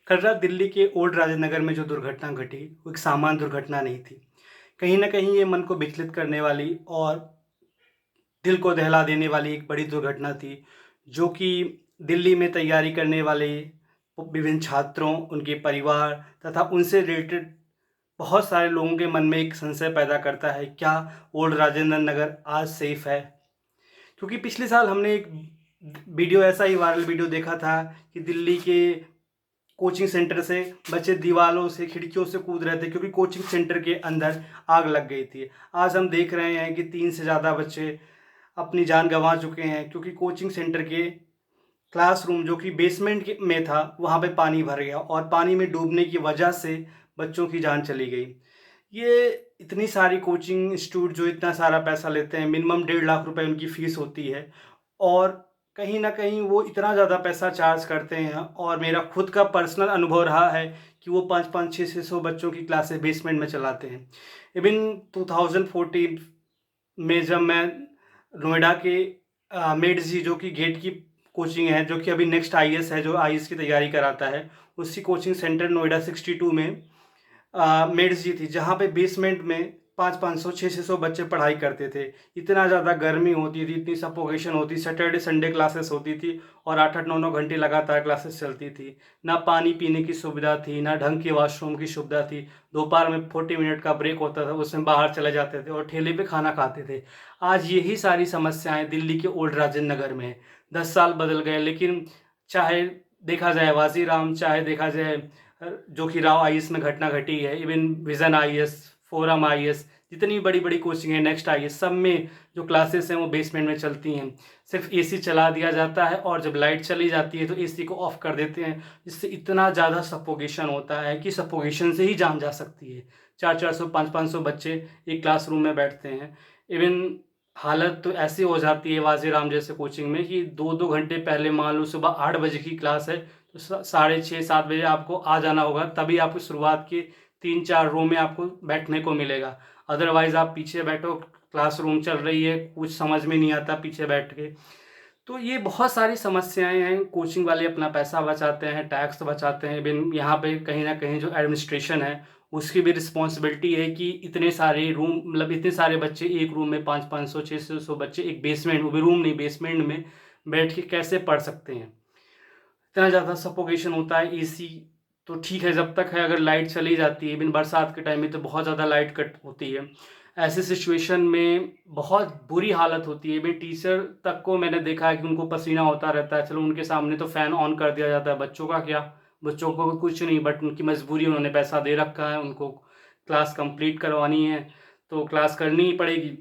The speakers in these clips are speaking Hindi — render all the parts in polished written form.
कल रात दिल्ली के ओल्ड राजेंद्र नगर में जो दुर्घटना घटी, वो एक सामान्य दुर्घटना नहीं थी। कहीं न कहीं ये मन को विचलित करने वाली और दिल को दहला देने वाली एक बड़ी दुर्घटना थी, जो कि दिल्ली में तैयारी करने वाले विभिन्न छात्रों, उनके परिवार तथा उनसे रिलेटेड बहुत सारे लोगों के मन में एक संशय पैदा करता है, क्या ओल्ड राजेंद्र नगर आज सेफ है? क्योंकि पिछले साल हमने एक वीडियो ऐसा ही वायरल वीडियो देखा था कि दिल्ली के कोचिंग सेंटर से बच्चे दीवारों से, खिड़कियों से कूद रहे थे क्योंकि कोचिंग सेंटर के अंदर आग लग गई थी। आज हम देख रहे हैं कि 3 से ज़्यादा बच्चे अपनी जान गँवा चुके हैं क्योंकि कोचिंग सेंटर के क्लासरूम जो कि बेसमेंट में था, वहाँ पे पानी भर गया और पानी में डूबने की वजह से बच्चों की जान चली गई। ये इतनी सारी कोचिंग इंस्टीट्यूट जो इतना सारा पैसा लेते हैं, मिनिमम 1.5 लाख रुपए उनकी फ़ीस होती है और कहीं न कहीं वो इतना ज़्यादा पैसा चार्ज करते हैं और मेरा खुद का पर्सनल अनुभव रहा है कि वो 5-5, 600 बच्चों की क्लासेस बेसमेंट में चलाते हैं। इवन 2014 में जब मैं नोएडा के मेड्स जी जो कि गेट की कोचिंग है, जो कि अभी नेक्स्ट आईएएस है, जो आईएएस की तैयारी कराता है, उसी कोचिंग सेंटर नोएडा 62 में मेड्स जी थी, जहाँ पे बेसमेंट में 500-500, 600 बच्चे पढ़ाई करते थे। इतना ज़्यादा गर्मी होती थी, इतनी सफोकेशन होती, सैटरडे संडे क्लासेस होती थी और 8-8, 9-9 घंटे लगातार क्लासेस चलती थी। ना पानी पीने की सुविधा थी, ना ढंग के वॉशरूम की सुविधा थी। दोपहर में 40 मिनट का ब्रेक होता था, उसमें बाहर चले जाते थे और ठेले पे खाना खाते थे। आज यही सारी समस्याएँ दिल्ली के ओल्ड राजेंद्र नगर में हैं। 10 साल बदल गए, लेकिन चाहे देखा जाए वाजीराम, चाहे देखा जाए जो कि राव आईएएस में घटना घटी है, even vision IAS, forum IAS, जितनी बड़ी-बड़ी कोचिंग है, नेक्स्ट आईएएस, सब में जो क्लासेस हैं वो बेसमेंट में चलती हैं। सिर्फ एसी चला दिया जाता है और जब लाइट चली जाती है तो एसी को ऑफ कर देते हैं, जिससे इतना ज़्यादा सफोकेशन होता है कि सफोकेशन से ही जान जा सकती है। 400-400, 500-500 बच्चे एक क्लासरूम में बैठते हैं। इवन हालत तो ऐसी हो जाती है वाजीराम जैसे कोचिंग में कि 2-2 घंटे पहले, मान लो सुबह 8 बजे की क्लास है, तो 6:30-7 बजे आपको आ जाना होगा, तभी आपको शुरुआत के 3-4 रो में आपको बैठने को मिलेगा। अदरवाइज़ आप पीछे बैठो, क्लासरूम चल रही है, कुछ समझ में नहीं आता पीछे बैठ के। तो ये बहुत सारी समस्याएँ हैं, कोचिंग वाले अपना पैसा बचाते हैं, टैक्स बचाते हैं, इवन यहाँ पे कहीं न कहीं जो एडमिनिस्ट्रेशन है, उसकी भी रिस्पॉन्सिबिलिटी है कि इतने सारे रूम, मतलब इतने सारे बच्चे एक रूम में 500-500, 600 बच्चे एक बेसमेंट, वो भी रूम नहीं, बेसमेंट में बैठ के कैसे पढ़ सकते हैं। इतना ज़्यादा सफोकेशन होता है, एसी तो ठीक है जब तक है, अगर लाइट चली जाती है, इवन बरसात के टाइम में तो बहुत ज़्यादा लाइट कट होती है। ऐसे सिचुएशन में बहुत बुरी हालत होती है। इवन टीचर तक को मैंने देखा है कि उनको पसीना होता रहता है। चलो उनके सामने तो फ़ैन ऑन कर दिया जाता है, बच्चों का क्या? बच्चों को कुछ नहीं, बट उनकी मजबूरी, उन्होंने पैसा दे रखा है, उनको क्लास कंप्लीट करवानी है, तो क्लास करनी ही पड़ेगी।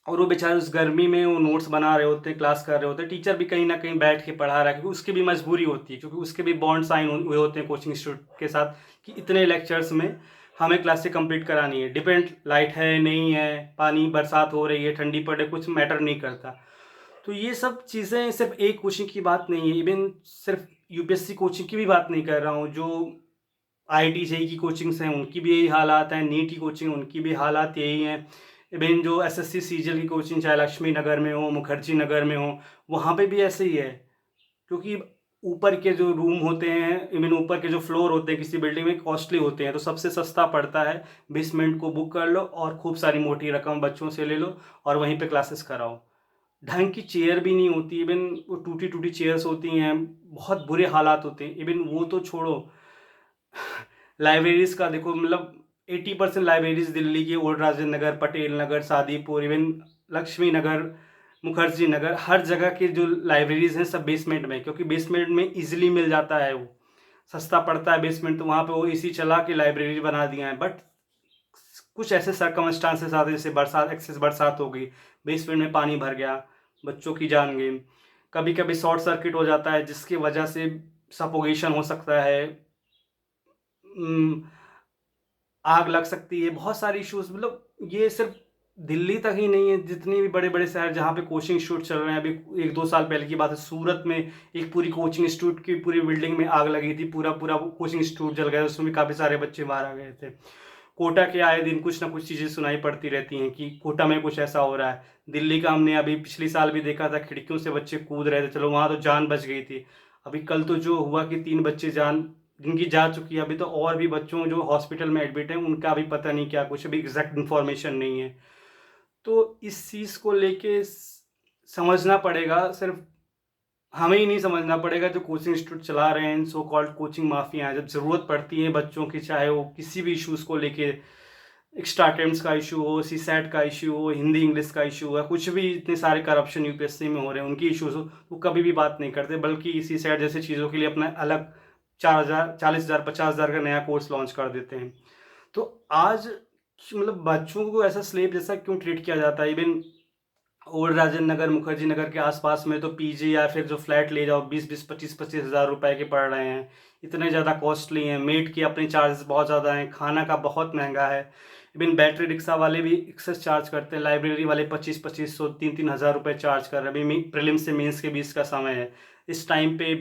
और वो बेचारे उस गर्मी में वो नोट्स बना रहे होते हैं, क्लास कर रहे होते हैं, टीचर भी कहीं न कहीं बैठ के पढ़ा रहा है क्योंकि उसकी भी मजबूरी होती है, क्योंकि उसके भी बॉन्ड साइन हुए होते हैं कोचिंग इंस्टीट्यूट के साथ कि इतने लेक्चर्स में हमें क्लासें कंप्लीट करानी है। डिपेंड, लाइट है, नहीं है, पानी, बरसात हो रही है, ठंडी पड़ रही है, कुछ मैटर नहीं करता। तो ये सब चीज़ें सिर्फ एक कोचिंग की बात नहीं है, इवन सिर्फ यूपीएससी कोचिंग की भी बात नहीं कर रहा हूँ। जो आईआईटी जेईई की कोचिंग्स हैं, उनकी भी यही हालात हैं, नीट की कोचिंग, उनकी भी हालात यही हैं। इवन जो एसएससी सीजीएल की कोचिंग, चाहे लक्ष्मी नगर में हो, मुखर्जी नगर में हो, वहाँ पे भी ऐसे ही है। क्योंकि ऊपर के जो रूम होते हैं, इवन ऊपर के जो फ्लोर होते हैं किसी बिल्डिंग में, कॉस्टली होते हैं, तो सबसे सस्ता पड़ता है बेसमेंट को बुक कर लो और खूब सारी मोटी रकम बच्चों से ले लो और वहीं पे क्लासेस कराओ। ढंग की चेयर भी नहीं होती, इवन वो टूटी-टूटी चेयर्स होती हैं, बहुत बुरे हालात होते हैं। इवन वो तो छोड़ो, लाइब्रेरीज़ का देखो, मतलब 80% लाइब्रेरीज़ दिल्ली की ओल्ड राजेंद्र नगर, पटेल नगर, सादीपुर, इवन लक्ष्मी नगर, मुखर्जी नगर, हर जगह की जो लाइब्रेरीज़ हैं सब बेसमेंट में, क्योंकि बेसमेंट में ईज़िली मिल जाता है वो, सस्ता पड़ता है बेसमेंट, तो वहाँ पे वो एसी चला के लाइब्रेरी बना दिया है। बट कुछ ऐसे सर्कमस्टांसेस आते हैं, जैसे बरसात, एक्सेस बरसात हो गई, बेसमेंट में पानी भर गया, बच्चों की जान गई। कभी-कभी शॉर्ट सर्किट हो जाता है जिसकी वजह से सफोकेशन हो सकता है। उम, आग लग सकती है, बहुत सारी इश्यूज़, मतलब ये सिर्फ दिल्ली तक ही नहीं है, जितने भी बड़े-बड़े शहर जहाँ पे कोचिंग इंस्टीट्यूट चल रहे हैं, अभी 1-2 साल पहले की बात है, सूरत में एक पूरी कोचिंग इंस्टीट्यूट की पूरी बिल्डिंग में आग लगी थी, पूरा-पूरा वो कोचिंग इंस्टीट्यूट जल गया, उसमें भी काफ़ी सारे बच्चे मारे गए थे। कोटा के आए दिन कुछ ना कुछ चीज़ें सुनाई पड़ती रहती हैं कि कोटा में कुछ ऐसा हो रहा है। दिल्ली का हमने अभी पिछले साल भी देखा था, खिड़कियों से बच्चे कूद रहे थे, चलो वहाँ तो जान बच गई थी। अभी कल तो जो हुआ कि 3 बच्चे जान जिनकी जा चुकी है, अभी तो और भी बच्चों जो हॉस्पिटल में एडमिट हैं उनका भी पता नहीं क्या कुछ, अभी एग्जैक्ट इन्फॉर्मेशन नहीं है। तो इस चीज़ को लेके समझना पड़ेगा, सिर्फ हमें ही नहीं समझना पड़ेगा, जो कोचिंग इंस्टीट्यूट चला रहे हैं, सो कॉल्ड कोचिंग माफिया हैं, जब ज़रूरत पड़ती है बच्चों की, चाहे वो किसी भी इश्यूज़ को लेके, एक्स्ट्रा अटेम्प्ट्स का इशू हो, सीसैट का इशू हो, हिंदी इंग्लिश का इशू हो, कुछ भी इतने सारे करप्शन यूपीएससी में हो रहे हैं उनकी इश्यूज़ हो, वो कभी भी बात नहीं करते, बल्कि सीसैट जैसी चीज़ों के लिए अपना अलग 4,000 40,000 50,000 का नया कोर्स लॉन्च कर देते हैं। तो आज मतलब बच्चों को ऐसा स्लेब जैसा क्यों ट्रीट किया जाता है? इवन ओल्ड राजेंद्र नगर, मुखर्जी नगर के आसपास में तो पीजी या फिर जो फ्लैट ले जाओ 20-20 25-25 हज़ार रुपए के पड़ रहे हैं, इतने ज़्यादा कॉस्टली हैं। मेड के अपने चार्जेस बहुत ज़्यादा हैं, खाना का बहुत महंगा है। इवन बैटरी रिक्शा वाले भी एक्सेस चार्ज करते हैं, लाइब्रेरी वाले 25-25 3-3 हज़ार रुपये चार्ज कर रहे हैं। अभी प्रीलिम्स से मेंस के बीच का समय है, इस टाइम पे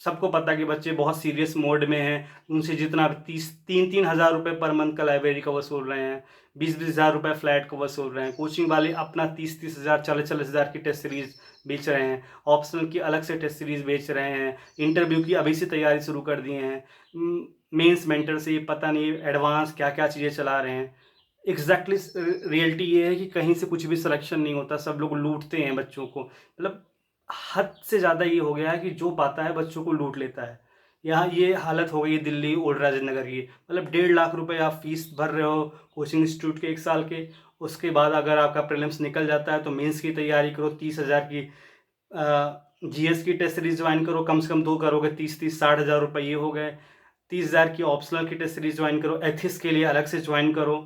सबको पता है कि बच्चे बहुत सीरियस मोड में हैं, उनसे जितना 3-3 हज़ार रुपये पर मंथ का लाइब्रेरी का वसूल रहे हैं, 20-20 हज़ार रुपये फ्लैट को वसूल रहे हैं। कोचिंग वाले अपना 30-30 हज़ार 40-40 हज़ार की टेस्ट सीरीज बेच रहे हैं, ऑप्शनल की अलग से टेस्ट सीरीज बेच रहे हैं, इंटरव्यू की अभी से तैयारी शुरू कर दिए हैं, मेंस मेंटर से पता नहीं एडवांस क्या क्या चीज़ें चला रहे हैं। एग्जैक्टली रियलिटी ये है कि कहीं से कुछ भी सिलेक्शन नहीं होता, सब लोग लूटते हैं बच्चों को, मतलब हद से ज़्यादा ये हो गया है कि जो पाता है बच्चों को लूट लेता है। यहाँ ये हालत हो गई है दिल्ली ओल्ड राजेंद्र नगर की, मतलब 1.5 लाख रुपए आप फीस भर रहे हो कोचिंग इंस्टीट्यूट के 1 साल के, उसके बाद अगर आपका प्रीलिम्स निकल जाता है तो मेंस की तैयारी करो, 30,000 की जीएस की टेस्ट सीरीज ज्वाइन करो, कम से कम 2 करोगे 30-60 हज़ार रुपये ये हो गए। 30,000 की ऑप्शनल की टेस्ट सीरीज ज्वाइन करो, एथिक्स के लिए अलग से ज्वाइन करो,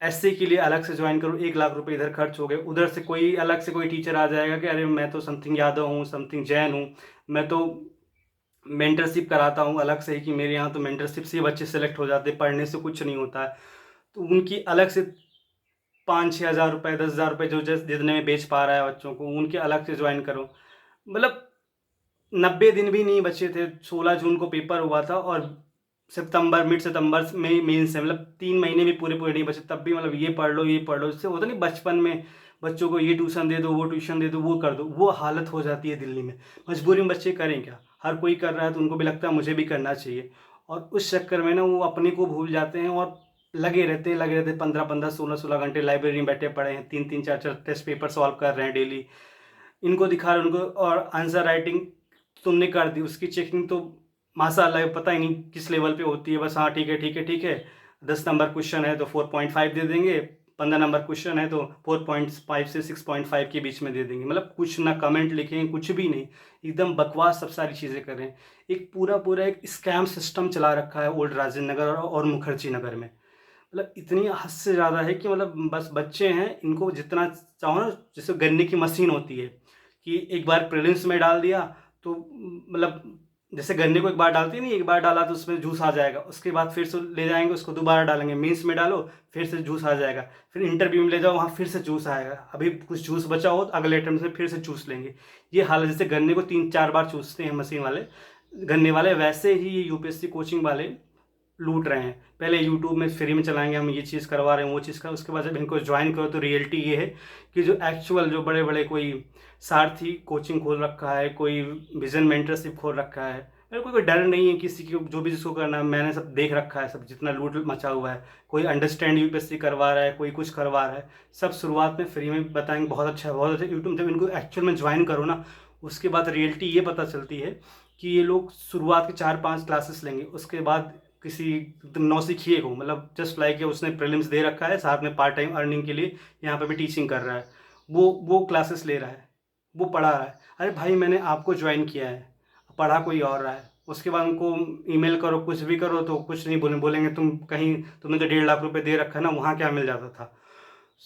एससी के लिए अलग से ज्वाइन करो, 1 लाख रुपए इधर खर्च हो गए। उधर से कोई अलग से कोई टीचर आ जाएगा कि अरे मैं तो समथिंग यादव हूँ, समथिंग जैन हूँ, मैं तो मेंटरशिप कराता हूँ अलग से ही, कि मेरे यहाँ तो मेंटरशिप से बच्चे सेलेक्ट हो जाते हैं, पढ़ने से कुछ नहीं होता है। तो उनकी अलग से 5-6 हज़ार रुपये 10,000 रुपये जो जितने में बेच पा रहा है बच्चों को, उनके अलग से ज्वाइन करो। मतलब 90 दिन भी नहीं बचे थे, 16 जून को पेपर हुआ था और सितंबर मिड सितंबर में मेंस है, मतलब 3 महीने भी पूरे पूरे नहीं बचे, तब भी मतलब ये पढ़ लो ये पढ़ लो, इससे होता नहीं बचपन में बच्चों को ये ट्यूशन दे दो वो ट्यूशन दे दो वो कर दो, वो हालत हो जाती है दिल्ली में। मजबूरी में बच्चे करें क्या, हर कोई कर रहा है तो उनको भी लगता है मुझे भी करना चाहिए, और उस चक्कर में ना वो अपने को भूल जाते हैं और लगे रहते 15-15 16-16 घंटे लाइब्रेरी में बैठे पड़े हैं, 3-3 4-4 टेस्ट पेपर सॉल्व कर रहे हैं डेली। इनको दिखा रहे उनको, और आंसर राइटिंग तुमने कर दी, उसकी चेकिंग तो माशाअल्लाह पता ही नहीं किस लेवल पे होती है, बस हाँ ठीक है ठीक है ठीक है, 10 नंबर क्वेश्चन है तो 4.5 दे देंगे, 15 नंबर क्वेश्चन है तो 4.5 से 6.5 के बीच में दे देंगे, मतलब कुछ ना कमेंट लिखेंगे कुछ भी नहीं, एकदम बकवास सब सारी चीज़ें कर रहे हैं। एक पूरा पूरा एक स्कैम सिस्टम चला रखा है ओल्ड राजेंद्र नगर और मुखर्जी नगर में, मतलब इतनी हद से ज़्यादा है कि मतलब बस बच्चे हैं, इनको जितना चाहो ना, जैसे गन्ने की मशीन होती है कि एक बार प्रीलिम्स में डाल दिया तो मतलब जैसे गन्ने को एक बार डालती है नहीं, एक बार डाला तो उसमें जूस आ जाएगा, उसके बाद फिर से ले जाएंगे उसको दोबारा डालेंगे, मेंस में डालो फिर से जूस आ जाएगा, फिर इंटरव्यू में ले जाओ वहाँ फिर से जूस आएगा, अभी कुछ जूस बचा हो तो अगले अटेम्प्ट से फिर से जूस लेंगे। ये हाल है, जैसे गन्ने को 3-4 बार चूसते हैं मशीन वाले गन्ने वाले, वैसे ही ये यूपीएससी कोचिंग वाले लूट रहे हैं। पहले यूट्यूब में फ्री में चलाएंगे, हम ये चीज़ करवा रहे हैं वो चीज़ का, उसके बाद जब इनको ज्वाइन करो तो रियलिटी ये है कि जो एक्चुअल जो बड़े बड़े कोई सारथी कोचिंग खोल रखा है, कोई विजन मेंटरशिप खोल रखा है, मेरे को कोई डर नहीं है किसी की, जो भी जिसको करना है मैंने सब देख रखा है, सब जितना लूट मचा हुआ है, कोई अंडरस्टैंड यूपीएससी करवा रहा है, कोई कुछ करवा रहा है, सब शुरुआत में फ्री में बताएंगे, बहुत अच्छा है बहुत अच्छा। यूट्यूब जब इनको एक्चुअल में ज्वाइन करो ना, उसके बाद रियलिटी ये पता चलती है कि ये लोग शुरुआत के 4-5 क्लासेस लेंगे, उसके बाद किसी नौसिखिए को, मतलब जस्ट लाइक उसने प्रीलिम्स दे रखा है, साथ में पार्ट टाइम अर्निंग के लिए यहाँ पे भी टीचिंग कर रहा है, वो क्लासेस ले रहा है, वो पढ़ा रहा है। अरे भाई मैंने आपको ज्वाइन किया है, पढ़ा कोई और रहा है, उसके बाद उनको ईमेल करो कुछ भी करो तो कुछ नहीं बोलेंगे तुम कहीं, तुमने तो 1.5 लाख रुपए दे रखा है ना, वहाँ क्या मिल जाता था।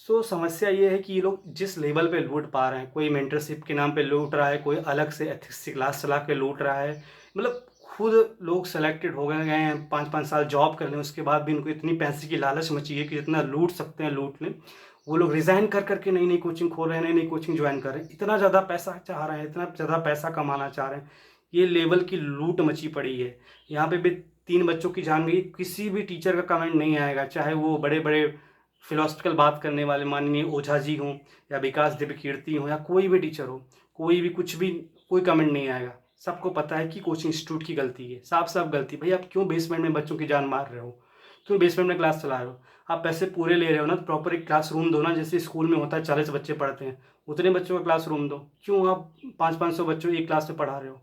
सो समस्या ये है कि ये लोग जिस लेवल पे लूट पा रहे हैं, कोई मेंटरशिप के नाम पे लूट रहा है, कोई अलग से एथिक्स की क्लास चला के लूट रहा है, मतलब खुद लोग सेलेक्टेड हो गए हैं 5-5 साल जॉब कर लें, उसके बाद भी इनको इतनी पैसे की लालच मची है कि जितना लूट सकते हैं लूट लें। वो लोग रिज़ाइन कर करके नई नई कोचिंग खोल रहे हैं, नई नई कोचिंग ज्वाइन कर रहे हैं, इतना ज़्यादा पैसा चाह रहे हैं, इतना ज़्यादा पैसा कमाना चाह रहे हैं, ये लेवल की लूट मची पड़ी है। यहाँ पे भी 3 बच्चों की जान गई, किसी भी टीचर का कमेंट नहीं आएगा, चाहे वो बड़े बड़े फिलोसफिकल बात करने वाले माननीय ओझा जी हों या विकास दिव्य कीर्ति हों या कोई भी टीचर हो, कोई भी कुछ भी, कोई कमेंट नहीं आएगा। सबको पता है कि कोचिंग इंस्टीट्यूट की गलती है, साफ साफ गलती। भाई आप क्यों बेसमेंट में बच्चों की जान मार रहे हो, क्यों बेसमेंट में क्लास चला रहे हो? आप पैसे पूरे ले रहे हो ना, तो प्रॉपर एक क्लास रूम दो ना, जैसे स्कूल में होता है 40 बच्चे पढ़ते हैं, उतने बच्चों का क्लास रूम दो। क्यों आप 500-500 बच्चों एक क्लास में पढ़ा रहे हो?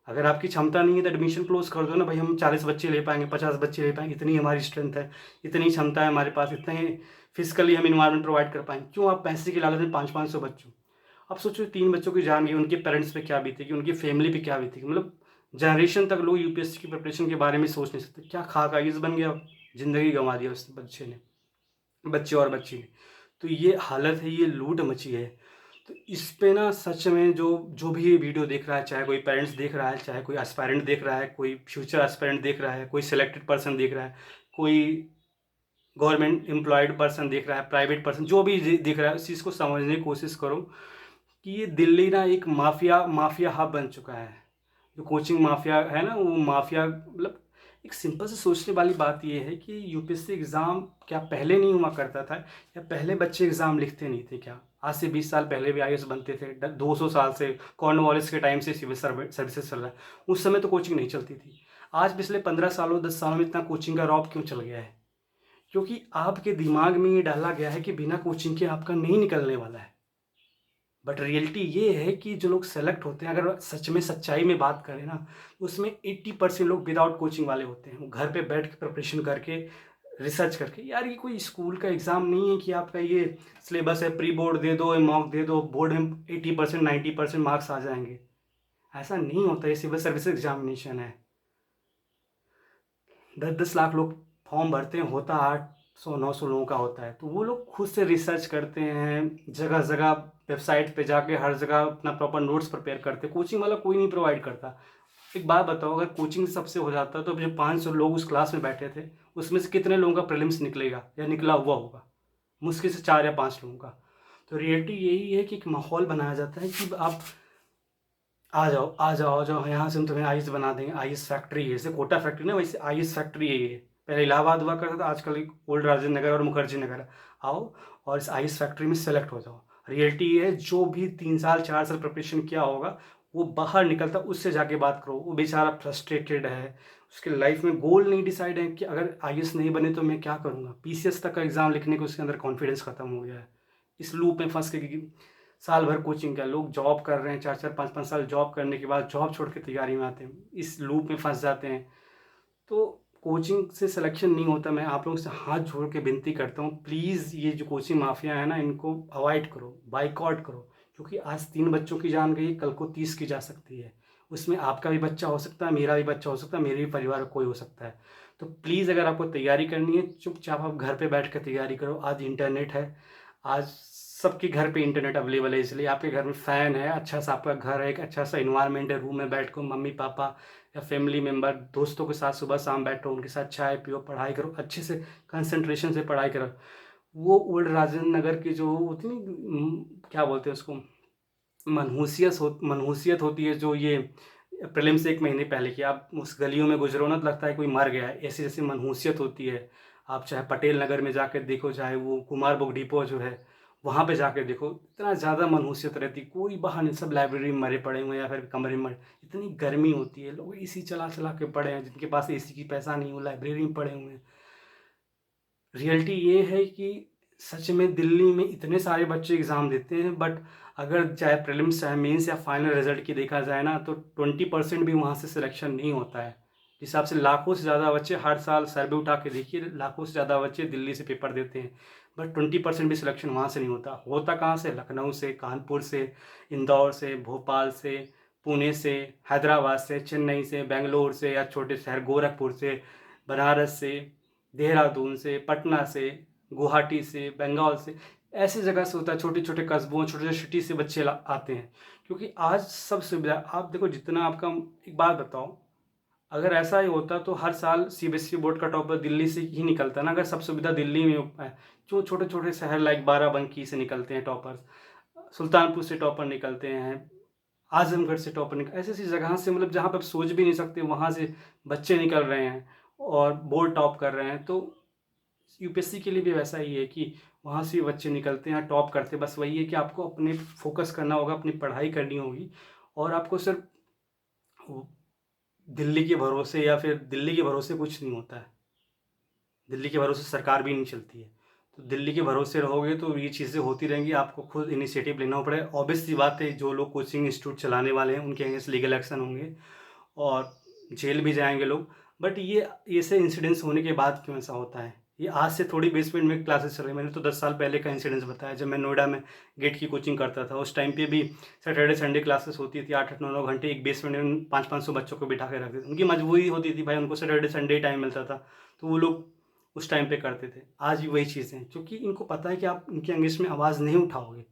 अगर आपकी क्षमता नहीं है तो एडमिशन क्लोज कर दो ना भाई, हम 40 बच्चे ले पाएंगे, 50 बच्चे ले पाएंगे, इतनी हमारी स्ट्रेंथ है, इतनी क्षमता है हमारे पास, इतना ही फिजिकली हम इन्वायरमेंट प्रोवाइड कर पाएंगे। क्यों आप पैसे की लालच में 500-500 बच्चों? अब सोचो 3 बच्चों की जान गई, उनके पेरेंट्स पे क्या बीतेगी, उनकी फैमिली पे क्या बीतेगी। मतलब जनरेशन तक लोग यूपीएससी की प्रिपरेशन के बारे में सोच नहीं सकते। क्या खाक आइज बन गया, ज़िंदगी गंवा दिया उस बच्चे ने, बच्चे और बच्ची ने। तो ये हालत है, ये लूट मची है। तो इस पे ना सच में जो जो भी ये वीडियो देख रहा है, चाहे कोई पेरेंट्स देख रहा है, चाहे कोई एस्पायरेंट देख रहा है, कोई फ्यूचर एस्पायरेंट देख रहा है, कोई सिलेक्टेड पर्सन देख रहा है, कोई गवर्नमेंट एम्प्लॉयड पर्सन देख रहा है, प्राइवेट पर्सन जो भी देख रहा है, उस चीज़ को समझने की कोशिश करो कि ये दिल्ली ना एक माफिया माफिया हब बन चुका है। जो कोचिंग माफिया है ना, वो माफिया मतलब एक सिंपल से सोचने वाली बात ये है कि यूपीएससी एग्ज़ाम क्या पहले नहीं हुआ करता था, या पहले बच्चे एग्ज़ाम लिखते नहीं थे क्या? आज से 20 साल पहले भी आईएएस बनते थे, 200 साल से कॉर्नवालिस के टाइम से सिविल सर्विसेज चल रहा है, उस समय तो कोचिंग नहीं चलती थी। आज पिछले 15 सालों 10 सालों में इतना कोचिंग का रौब क्यों चल गया है? क्योंकि आपके दिमाग में ये डाला गया है कि बिना कोचिंग के आपका नहीं निकलने वाला है। बट रियलिटी ये है कि जो लोग सेलेक्ट होते हैं, अगर सच में सच्चाई में बात करें ना, तो उसमें 80% लोग विदाउट कोचिंग वाले होते हैं। वो घर पे बैठ के प्रिपरेशन करके, रिसर्च करके। यार ये कोई स्कूल का एग्ज़ाम नहीं है कि आपका ये सिलेबस है, प्री बोर्ड दे दो, मॉक दे दो, बोर्ड में 80% 90% मार्क्स आ जाएंगे। ऐसा नहीं होता, ये सिविल सर्विस एग्जामिनेशन है। 10-10 लाख लोग फॉर्म भरते हैं, होता 800-900 लोगों का होता है। तो वो लोग खुद से रिसर्च करते हैं, जगह जगह वेबसाइट पे जाके हर जगह अपना प्रॉपर नोट्स प्रिपेयर करते हैं। कोचिंग वाला कोई नहीं प्रोवाइड करता। एक बात बताओ, अगर कोचिंग सबसे हो जाता तो जो 500 लोग उस क्लास में बैठे थे, उसमें से कितने लोगों का प्रीलिम्स निकलेगा या निकला हुआ होगा? मुश्किल से 4 या 5 लोगों का। तो रियलिटी यही है कि एक माहौल बनाया जाता है कि आप आ जाओ आ जाओ आ जाओ, यहाँ से हम तुम्हें आईएएस बना देंगे। आईएएस फैक्ट्री है, जैसे कोटा फैक्ट्री ना, वैसे आईएएस फैक्ट्री है ये। पहले इलाहाबाद हुआ करता था, आजकल एक ओल्ड राजेंद्र नगर और मुखर्जी नगर। आओ और इस आईएएस फैक्ट्री में सेलेक्ट हो जाओ। रियलिटी ये है, जो भी 3 साल 4 साल प्रिपरेशन किया होगा, वो बाहर निकलता उससे जाके बात करो। वो बेचारा फ्रस्ट्रेटेड है, उसके लाइफ में गोल नहीं डिसाइड है कि अगर आईएएस नहीं बने तो मैं क्या करूँगा। पीसीएस तक का एग्ज़ाम लिखने को उसके अंदर कॉन्फिडेंस खत्म हो गया है। इस लूप में फंस के कि साल भर कोचिंग का, लोग जॉब कर रहे हैं, 4-4 5-5 साल जॉब करने के बाद जॉब छोड़ के तैयारी में आते हैं, इस लूप में फंस जाते हैं। तो कोचिंग से सिलेक्शन नहीं होता। मैं आप लोगों से हाथ जोड़ के विनती करता हूँ, प्लीज़ ये जो कोचिंग माफिया है ना, इनको अवॉइड करो, बाइकआउट करो। क्योंकि आज 3 बच्चों की जान गई, कल को 30 की जा सकती है। उसमें आपका भी बच्चा हो सकता है, मेरा भी बच्चा हो सकता है, मेरे भी परिवार का कोई हो सकता है। तो प्लीज़ अगर आपको तैयारी करनी है, चुपचाप आप घर पे बैठ कर तैयारी करो। आज इंटरनेट है, आज सबके घर पे इंटरनेट अवेलेबल है, इसलिए आपके घर में फ़ैन है, अच्छा सा आपका घर है, एक अच्छा सा इन्वायरमेंट है, रूम में बैठ कर मम्मी पापा या फैमिली मेम्बर दोस्तों के साथ सुबह शाम बैठो, उनके साथ चाय पियो, पढ़ाई करो, अच्छे से कंसंट्रेशन से पढ़ाई करो। वो ओल्ड राजेंद्र नगर की जो होती नहीं, क्या बोलते हैं उसको, मनहूसियत होती है, जो ये प्रीलिम से 1 महीने पहले की, आप उस गलियों में गुजरो ना तो लगता है कोई मर गया है, ऐसी जैसी मनहूसियत होती है। आप चाहे पटेल नगर में जाकर देखो, चाहे वो कुमार बुक डिपो जो है वहाँ पे जाकर देखो, इतना ज़्यादा मनहूसियत रहती, कोई बाहर नहीं, सब लाइब्रेरी में मरे पड़े हुए हैं या फिर कमरे में मरे। इतनी गर्मी होती है, लोग एसी चला चला के पड़े हैं, जिनके पास एसी की पैसा नहीं, वो लाइब्रेरी में पड़े हुए हैं। रियलिटी ये है कि सच में दिल्ली में इतने सारे बच्चे एग्ज़ाम देते हैं, बट अगर चाहे प्रीलिम्स चाहे मेंस या फाइनल रिजल्ट की देखा जाए ना, तो 20% भी वहाँ से सिलेक्शन नहीं होता है। जिस हिसाब से लाखों से ज़्यादा बच्चे हर साल सर्वे उठा के देखिए, लाखों से ज़्यादा बच्चे दिल्ली से पेपर देते हैं, बट 20% भी सिलेक्शन वहाँ से नहीं होता। होता कहाँ से? लखनऊ से, कानपुर से, इंदौर से, भोपाल से, पुणे से, हैदराबाद से, चेन्नई से, बेंगलोर से, या छोटे शहर गोरखपुर से, बनारस से, देहरादून से, पटना से, गुवाहाटी से, बंगाल से, ऐसी जगह से होता है। छोटे छोटे कस्बों, छोटे छोटे सिटी से बच्चे आते हैं, क्योंकि आज सब सुविधा। आप देखो जितना आपका, एक बात बताओ, अगर ऐसा ही होता तो हर साल सीबीएसई बोर्ड का टॉपर दिल्ली से ही निकलता ना, अगर सब सुविधा दिल्ली में है। जो छोटे छोटे शहर लाइक बाराबंकी से निकलते हैं टॉपर्स, सुल्तानपुर से टॉपर निकलते हैं, आजमगढ़ से टॉपर निकल, ऐसी ऐसी जगह से, मतलब जहाँ पर आप सोच भी नहीं सकते वहाँ से बच्चे निकल रहे हैं और बोर्ड टॉप कर रहे हैं। तो यूपीएससी के लिए भी वैसा ही है कि वहाँ से बच्चे निकलते हैं, टॉप करते हैं। बस वही है कि आपको अपने फोकस करना होगा, अपनी पढ़ाई करनी होगी, और आपको सिर्फ वो दिल्ली के भरोसे या फिर दिल्ली के भरोसे कुछ नहीं होता है। दिल्ली के भरोसे सरकार भी नहीं चलती है। तो दिल्ली के भरोसे रहोगे तो ये चीज़ें होती रहेंगी, आपको खुद इनिशिएटिव लेना पड़ेगा। ऑब्वियस सी बात है, जो लोग कोचिंग इंस्टीट्यूट चलाने वाले हैं उनके अगेंस्ट लीगल एक्शन होंगे और जेल भी जाएँगे लोग। बट ये ऐसे इंसिडेंट्स होने के बाद क्यों ऐसा होता है? ये आज से थोड़ी बेसमेंट में क्लासेस चल रही है। मैंने तो 10 साल पहले का इंसिडेंस बताया, जब मैं नोएडा में गेट की कोचिंग करता था। उस टाइम पे भी सैटरडे संडे क्लासेस होती थी, 8-8 9-9 घंटे एक बेसमेंट में 500-500 बच्चों को बिठा के रखते थे। उनकी मजबूरी होती थी भाई, उनको सैटरडे संडे टाइम मिलता था, तो वो लोग उस टाइम पे करते थे। आज भी वही चीज़ें हैं, क्योंकि इनको पता है कि आप इनके अगेंस्ट में आवाज़ नहीं उठाओगे,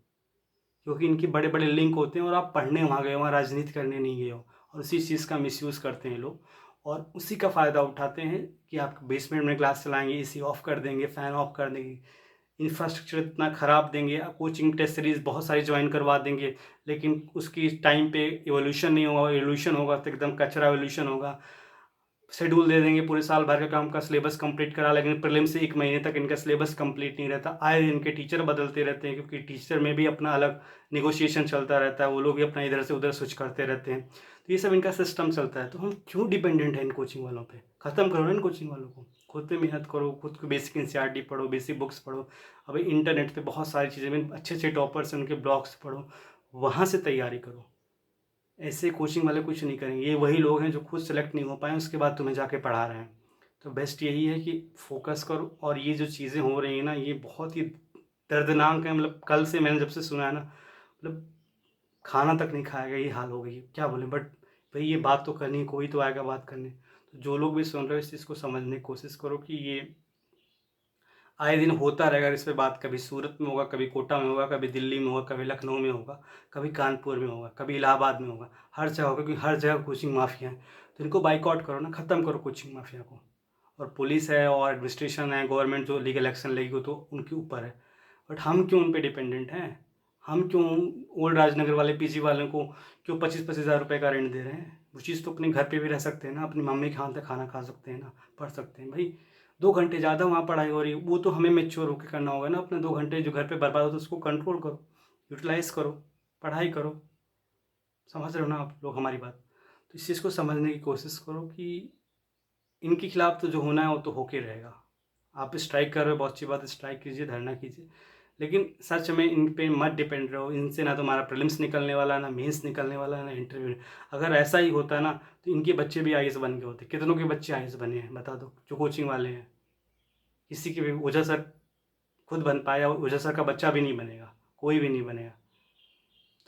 क्योंकि इनके बड़े-बड़े लिंक होते हैं और आप पढ़ने वहाँ गए हो, वहाँ राजनीति करने नहीं गए हो, और उसी चीज़ का मिसयूज़ करते हैं लोग और उसी का फ़ायदा उठाते हैं कि आप बेसमेंट में क्लास चलाएँगे, एसी ऑफ कर देंगे, फ़ैन ऑफ कर देंगे, इंफ्रास्ट्रक्चर इतना ख़राब देंगे, कोचिंग टेस्ट सीरीज़ बहुत सारी जॉइन करवा देंगे, लेकिन उसकी टाइम पे इवोल्यूशन नहीं होगा, इवोल्यूशन होगा तो एकदम कचरा इवोल्यूशन होगा। शेड्यूल दे देंगे, पूरे साल भर का काम का सिलेबस कंप्लीट करा, लेकिन प्रीलिम से 1 महीने तक इनका सिलेबस कंप्लीट नहीं रहता। आए दिन इनके टीचर बदलते रहते हैं, क्योंकि टीचर में भी अपना अलग नेगोशिएशन चलता रहता है, वो लोग भी अपना इधर से उधर स्विच करते रहते हैं। तो ये सब इनका सिस्टम चलता है, तो हम क्यों डिपेंडेंट हैं इन कोचिंग वालों पे? ख़त्म करो ना इन कोचिंग वालों को, खुद पे मेहनत करो, खुद को बेसिक एनसीईआरटी पढ़ो, बेसिक बुक्स पढ़ो। अभी इंटरनेट पे बहुत सारी चीज़ें अच्छे-अच्छे टॉपर्स हैं, उनके ब्लॉग्स पढ़ो, वहाँ से तैयारी करो। ऐसे कोचिंग वाले कुछ नहीं करेंगे, ये वही लोग हैं जो खुद सेलेक्ट नहीं हो पाए, उसके बाद तुम्हें जाके पढ़ा रहे हैं। तो बेस्ट यही है कि फ़ोकस करो, और ये जो चीज़ें हो रही हैं ना, ये बहुत ही दर्दनाक है। मतलब कल से मैंने जब से सुना है ना, मतलब खाना तक नहीं खाया गया, ये हाल हो गई है। क्या बोलें, बट भई ये बात तो करनी है, कोई तो आएगा बात करने। तो जो लोग भी सुन रहे हो, इस चीज़ को समझने की कोशिश करो कि ये आए दिन होता रहेगा। इस पे बात कभी सूरत में होगा, कभी कोटा में होगा, कभी दिल्ली में होगा, कभी लखनऊ में होगा, कभी कानपुर में होगा, कभी इलाहाबाद में होगा, हर जगह होगा, क्योंकि हर जगह कोचिंग माफिया है। तो इनको बाइकआउट करो ना, ख़त्म करो कोचिंग माफिया को। और पुलिस है और एडमिनिस्ट्रेशन है, गवर्नमेंट जो लीगल एक्शन लेगी वो तो उनके ऊपर है। बट हम क्यों उन पे डिपेंडेंट हैं? हम क्यों ओल्ड राजनगर वाले पीजी वालों को क्यों 25-25 हज़ार रुपये का रेंट दे रहे हैं? वो चीज़ तो अपने घर पे भी रह सकते हैं ना, अपनी मम्मी के हाथ का खाना खा सकते हैं ना, पढ़ सकते हैं भाई। 2 घंटे ज़्यादा वहाँ पढ़ाई हो रही है, वो तो हमें मैच्योर होके करना होगा ना। अपने 2 घंटे जो घर पे बर्बाद होते हैं उसको कंट्रोल करो, यूटिलाइज़ करो, पढ़ाई करो। समझ रहे हो ना आप लोग हमारी बात? तो इस चीज़ को समझने की कोशिश करो कि इनके खिलाफ़ तो जो होना है वो तो होके रहेगा। आप स्ट्राइक कर रहे हो, बहुत अच्छी बात है, स्ट्राइक कीजिए, धरना कीजिए। लेकिन सच में इन पे मत डिपेंड रहो, इनसे ना तुम्हारा प्रीलिम्स निकलने वाला है, ना मेंस निकलने वाला है, ना इंटरव्यू। अगर ऐसा ही होता ना तो इनके बच्चे भी आईएएस बन गए होते। कितनों के बच्चे आईएएस बने हैं बता दो, जो कोचिंग वाले हैं। किसी के भी ओझा सर खुद बन पाया, ओझा सर का बच्चा भी नहीं बनेगा, कोई भी नहीं बनेगा।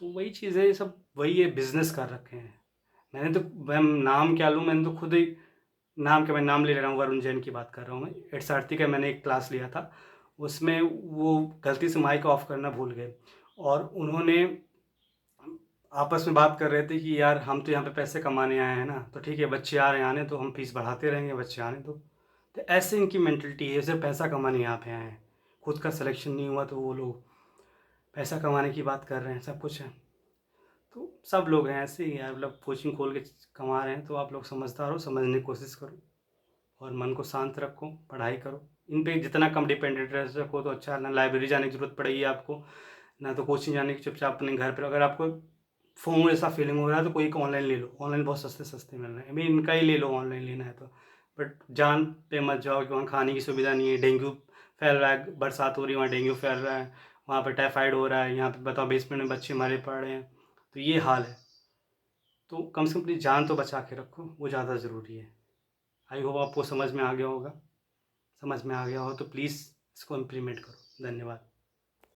तो वही चीज़ है, ये सब वही है, बिज़नेस कर रखे हैं। मैंने तो मैं नाम क्या लूँ, मैंने तो खुद ही नाम क्या, मैं नाम ले रहा हूँ, वरुण जैन की बात कर रहा हूँ मैं। एडसारती का मैंने एक क्लास लिया था, उसमें वो गलती से माइक ऑफ करना भूल गए और उन्होंने आपस में बात कर रहे थे कि यार हम तो यहाँ पे पैसे कमाने आए हैं ना, तो ठीक है बच्चे आ रहे हैं आने, तो हम फीस बढ़ाते रहेंगे, बच्चे आने दो। तो ऐसे इनकी मेंटलिटी है, सिर्फ पैसा कमाने यहाँ पे आए हैं। खुद का सिलेक्शन नहीं हुआ तो वो लोग पैसा कमाने की बात कर रहे हैं, सब कुछ है। तो सब लोग हैं ऐसे ही यार, मतलब कोचिंग खोल के कमा रहे हैं। तो आप लोग समझदार हो, समझने की कोशिश करो और मन को शांत रखो, पढ़ाई करो। इन पे जितना कम डिपेंडेंट रह सको तो अच्छा है। ना लाइब्रेरी जाने की ज़रूरत पड़ेगी आपको, ना तो कोचिंग जाने की, चुपचाप अपने घर पर। अगर आपको फ़ोन जैसा फीलिंग हो रहा है तो कोई एक ऑनलाइन ले लो, ऑनलाइन बहुत सस्ते सस्ते मिल रहे हैं। अभी इनका ही ले लो, ऑनलाइन लेना है तो। बट जान पे मत जाओ कि वहाँ खाने की सुविधा नहीं है, डेंगू फैल रहा है, बरसात हो रही है वहाँ डेंगू फैल रहा है, वहाँ पर टाइफाइड हो रहा है, यहाँ पे बताओ बेसमेंट में बच्चे मरे पड़ रहे हैं। तो ये हाल है। तो कम से कम अपनी जान तो बचा के रखो, वो ज़्यादा ज़रूरी है। आई होप आपको समझ में आ गया होगा। समझ में आ गया हो तो प्लीज़ इसको इम्प्लीमेंट करो। धन्यवाद।